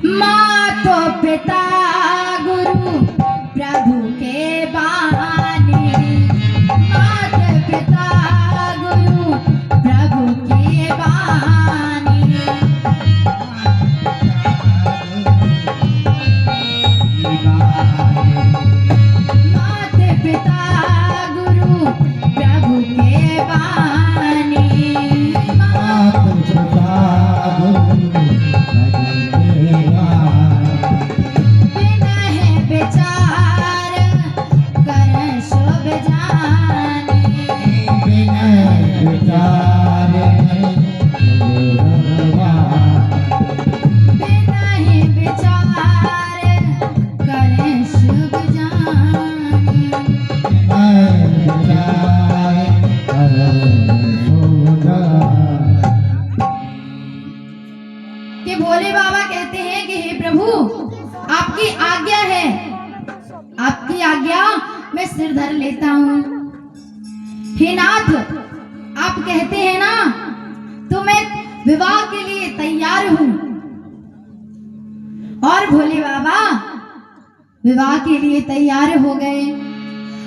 मातो पिता गुरु प्रभु के बानी, मात पिता गुरु प्रभु के बानी। मात पिता गुरु प्रभु के बानी, मात पिता गुरु बिना है विचार कर शुभ जानी, बिना विचार बिना है विचार कर शुभ जानी, कि भोले बाबा कहते हैं कि हे प्रभु आपकी आज्ञा है, आपकी आज्ञा मैं सिर धर लेता हूँ। हे नाथ आप कहते हैं ना तो मैं विवाह के लिए तैयार हूँ। और भोले बाबा विवाह के लिए तैयार हो गए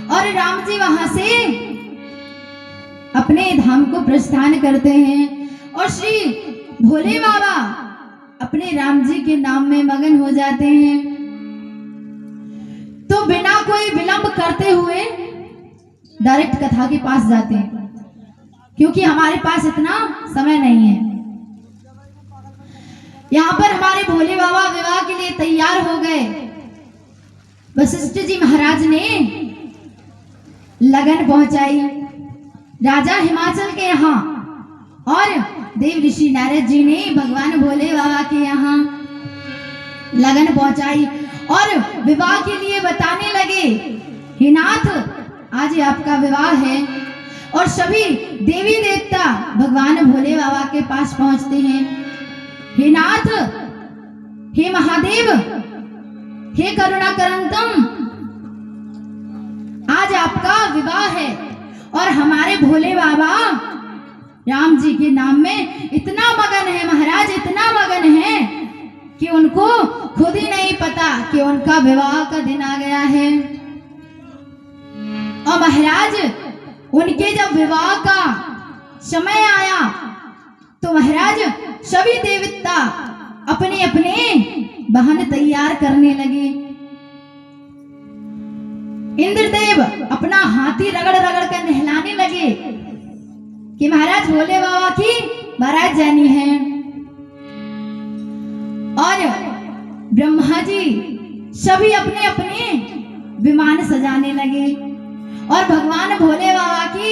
और राम जी वहां से अपने धाम को प्रस्थान करते हैं और श्री भोले बाबा अपने राम जी के नाम में मगन हो जाते हैं। तो बिना कोई विलंब करते हुए डायरेक्ट कथा के पास जाते हैं, क्योंकि हमारे पास इतना समय नहीं है। यहाँ पर हमारे भोले बाबा विवाह के लिए तैयार हो गए। वशिष्ठ जी महाराज ने लगन पहुंचाई राजा हिमाचल के यहाँ और देव ऋषि नारद जी ने भगवान भोले बाबा के यहाँ लगन पहुंचाई और विवाह के लिए बताने लगे, हे नाथ आज आपका विवाह है। और सभी देवी देवता भगवान भोले बाबा के पास पहुंचते हैं, हे नाथ, हे महादेव, हे करुणाकरंतम, आज आपका विवाह है और हमारे भोले बाबा राम जी के नाम में इतना मगन है महाराज, इतना मगन है कि उनको खुद ही नहीं पता कि उनका विवाह का दिन आ गया है। और महाराज उनके जब विवाह का समय आया तो महाराज सभी देवता अपने अपने वाहन तैयार करने लगे। इंद्रदेव अपना हाथी रगड़ रगड़ कर नहलाने लगे कि महाराज भोले बाबा की बारात जानी है। और ब्रह्मा जी सभी अपने अपने विमान सजाने लगे और भगवान भोले बाबा की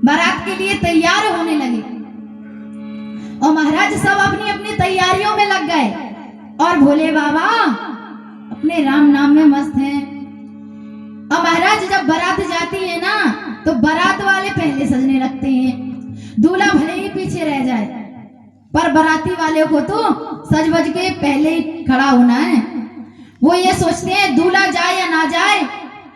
बारात के लिए तैयार होने लगे। और महाराज सब अपनी अपनी तैयारियों में लग गए और भोले बाबा अपने राम नाम में मस्त हैं। और महाराज जब बारात जाती है ना तो बारात वाले पहले सजने लगते हैं, दूल्हा भले ही पीछे रह जाए पर बाराती वाले को तो सज बज के पहले ही खड़ा होना है। वो ये सोचते हैं दूल्हा जाए या ना जाए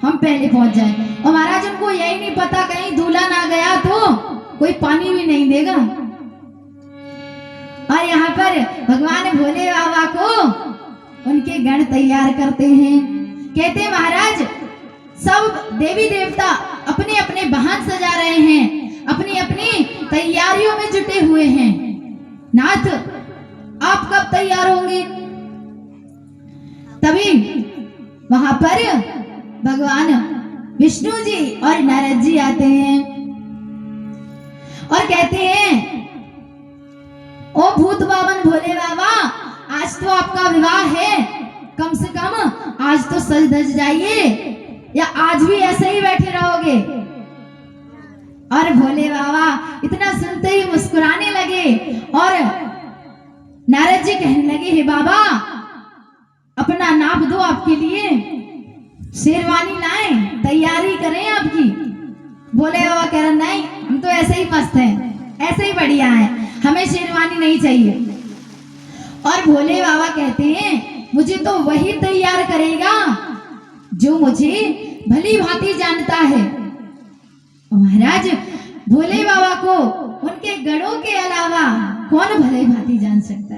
हम पहले पहुंच जाए। और महाराज उनको यही नहीं पता कहीं दूल्हा ना गया तो कोई पानी भी नहीं देगा। और यहाँ पर भगवान भोले बाबा को उनके गण तैयार करते हैं। कहते हैं महाराज सब देवी देवता अपने अपने वाहन सजा रहे हैं, अपनी अपनी तैयारियों में जुटे हुए हैं। नाथ आप कब तैयार होंगे? तभी वहां पर भगवान विष्णु जी और नारद जी आते हैं और कहते हैं, ओ भूत बावन भोले बाबा, आज तो आपका विवाह है, कम से कम आज तो सज धज जाइए या आज भी ऐसे ही बैठे रहोगे। और भोले बाबा इतना सुनते ही मुस्कुराने लगे और नारद जी कहने लगे, हे बाबा अपना नाप दो, आपके लिए शेरवानी लाएं, तैयारी करें आपकी। भोले बाबा कह रहे नहीं, हम तो ऐसे ही मस्त हैं, ऐसे ही बढ़िया हैं, हमें शेरवानी नहीं चाहिए। और भोले बाबा कहते हैं मुझे तो वही तैयार करेगा जो मुझे भली भांति जानता है। महाराज भोले बाबा को उनके गणों के अलावा कौन भले भांति जान सकता